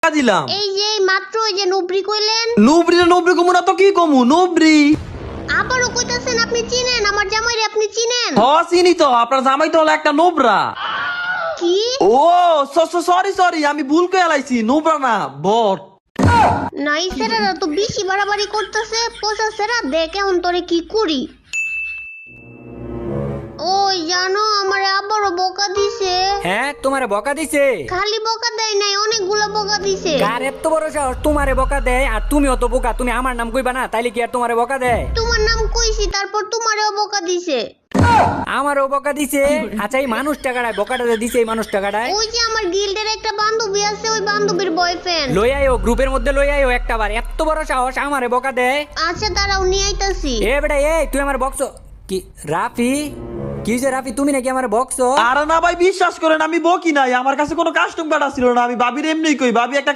টাকা দিলাম। এই যে মাত্র ওই যে নুবরি কইলেন। নুবরি কমু না তো কি কমু? নুবরি। আবারও কইতাছেন আপনি চিনেন আমার জামাইরে, আপনি চিনেন? হ চিনি তো, আপনার জামাই তো হলো একটা নোবরা। কি? ও সরি আমি ভুল করে এলাইছি, নোবরা না বট। নাই সেরারা তো বেশি বাড়াবাড়ি করতেছে, পোষা সেরা দেখ এখন তোরে কি করি। ওই জানো আমার আবারও বকা দিছে। হ্যাঁ তোমারে বকা দিছে? খালি বকা দেয় নাই, অনেকগুলো বকা দিছে। কার এত বড় সাহস তোমারে বকা দেয়? আর তুমিও তো বোকা, তুমি আমার নাম কইবা না, তাইলে কি আর তোমারে বকা দেয়? তোমার নাম কইছি, তারপর তোমারেও বকা দিছে। আমারও বকা দিছে? আচ্ছা এই মানুষ টাকাটায় বকাটা যে দিছে, এই মানুষ টাকাটায় ওই যে আমার গিল্ডের একটা বান্ধবী আছে, ওই বান্ধবীর বয়ফ্রেন্ড। লই আইও, গ্রুপের মধ্যে লই আইও একটা বার। এত বড় সাহস আমারে বকা দেয়? আচ্ছা দাঁড়াও নিয়ে আইতাছি। এ বেটা এই তুই আমার বক্স কি? রাফি কি যে রাফি, তুমি নাকি আমার বক্স? আর না ভাই বিশ্বাস করেন আমি বকি নাই, আমার কাছে কোনো কাস্টম কার্ড ছিল না, আমি ভাবির এমনি কই, ভাবি একটা